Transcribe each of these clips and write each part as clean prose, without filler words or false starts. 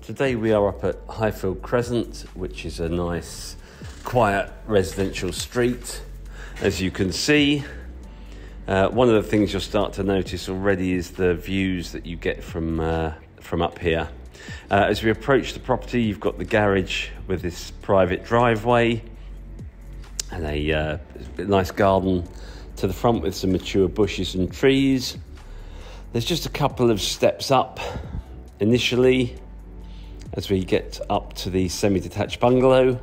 Today we are up at Highfield Crescent, which is a nice, quiet residential street. As you can see, one of the things you'll start to notice already is the views that you get from up here. As we approach the property, you've got the garage with this private driveway and a nice garden to the front with some mature bushes and trees. There's just a couple of steps up initially as we get up to the semi-detached bungalow,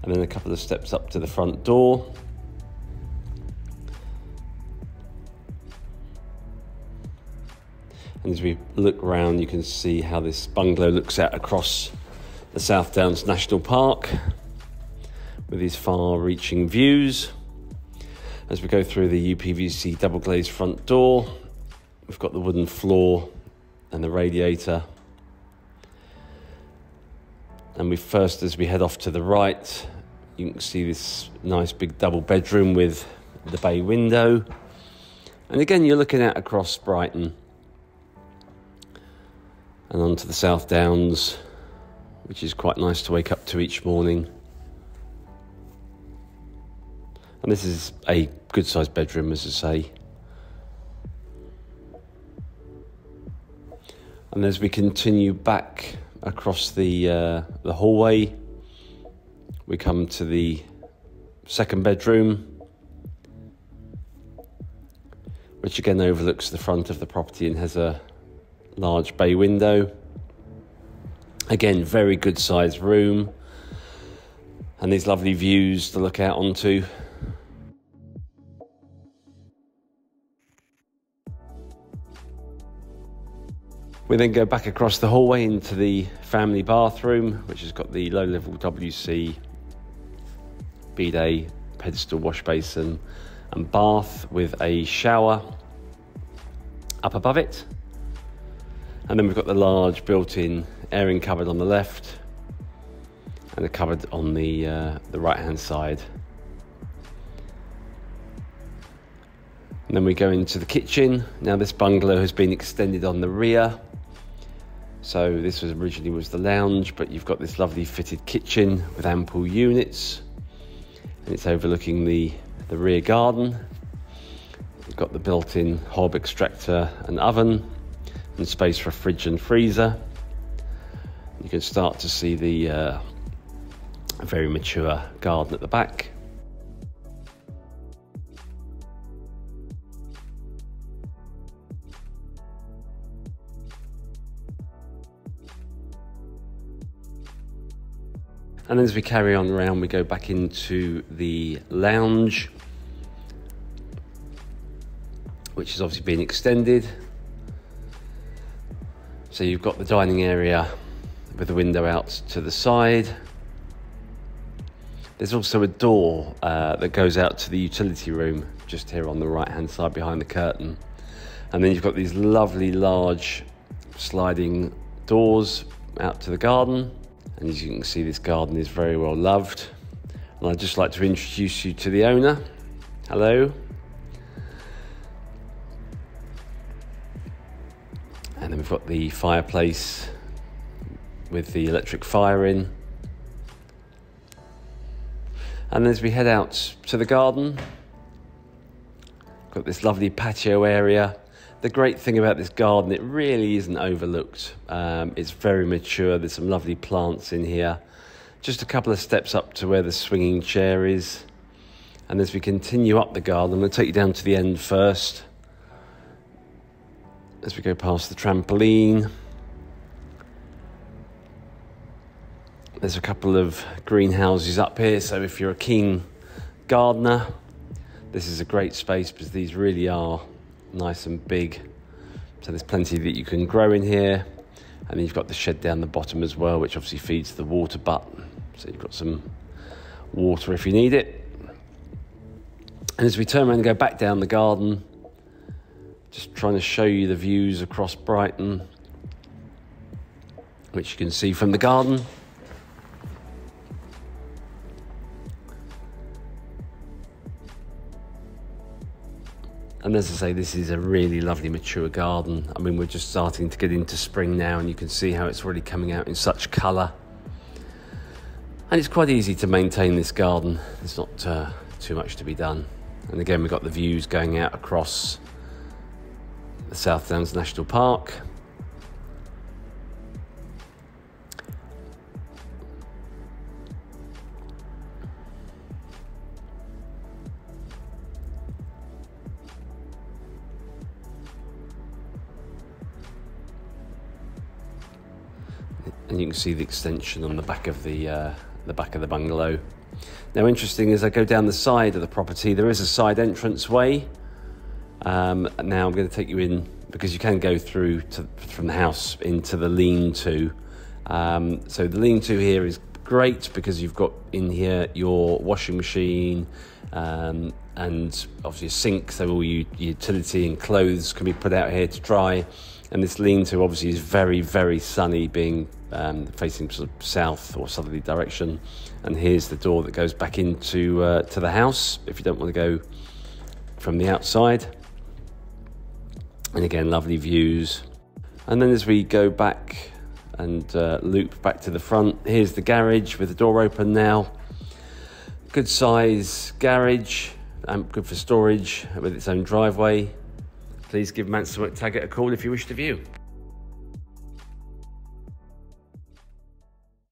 and then a couple of steps up to the front door. And as we look around, you can see how this bungalow looks out across the South Downs National Park with these far-reaching views. As we go through the UPVC double-glazed front door, we've got the wooden floor and the radiator. And as we head off to the right, you can see this nice big double bedroom with the bay window. And again, you're looking out across Brighton and onto the South Downs, which is quite nice to wake up to each morning. And this is a good-sized bedroom, as I say. And as we continue back across the hallway, we come to the second bedroom, which again overlooks the front of the property and has a large bay window. Again, very good sized room, and these lovely views to look out onto. We then go back across the hallway into the family bathroom, which has got the low-level WC bidet, pedestal wash basin and bath with a shower up above it. And then we've got the large built-in airing cupboard on the left and a cupboard on the right-hand side. And then we go into the kitchen. Now this bungalow has been extended on the rear. So this originally was the lounge, but you've got this lovely fitted kitchen with ample units, and it's overlooking the rear garden. You've got the built-in hob extractor and oven, and space for a fridge and freezer. You can start to see the very mature garden at the back. And as we carry on around, we go back into the lounge, which has obviously been extended. So you've got the dining area with the window out to the side. There's also a door that goes out to the utility room just here on the right-hand side behind the curtain. And then you've got these lovely large sliding doors out to the garden. And as you can see, this garden is very well loved. And I'd just like to introduce you to the owner. Hello. And then we've got the fireplace with the electric fire in. And as we head out to the garden, got this lovely patio area. The great thing about this garden, it really isn't overlooked. It's very mature. There's some lovely plants in here. Just a couple of steps up to where the swinging chair is. And as we continue up the garden, I'm going to take you down to the end first. As we go past the trampoline, there's a couple of greenhouses up here. So if you're a keen gardener, this is a great space because these really are nice and big. So there's plenty that you can grow in here. And then you've got the shed down the bottom as well, which obviously feeds the water butt. So you've got some water if you need it. And as we turn around and go back down the garden, just trying to show you the views across Brighton, which you can see from the garden. And as I say, this is a really lovely mature garden. I mean, we're just starting to get into spring now, and you can see how it's already coming out in such colour. And it's quite easy to maintain this garden. There's not too much to be done. And again, we've got the views going out across the South Downs National Park. And you can see the extension on the back of the bungalow. Now, interesting, as I go down the side of the property, there is a side entrance way. Now I'm going to take you in, because you can go through from the house into the lean-to. So the lean-to here is great because you've got in here your washing machine and obviously a sink, so all your utility and clothes can be put out here to dry. And this lean-to obviously is very, very sunny, being facing sort of south or southerly direction. And here's the door that goes back into to the house if you don't want to go from the outside. And again, lovely views. And then as we go back and loop back to the front, here's the garage with the door open now. Good size garage, good for storage with its own driveway. Please give Mansell McTaggart a call if you wish to view.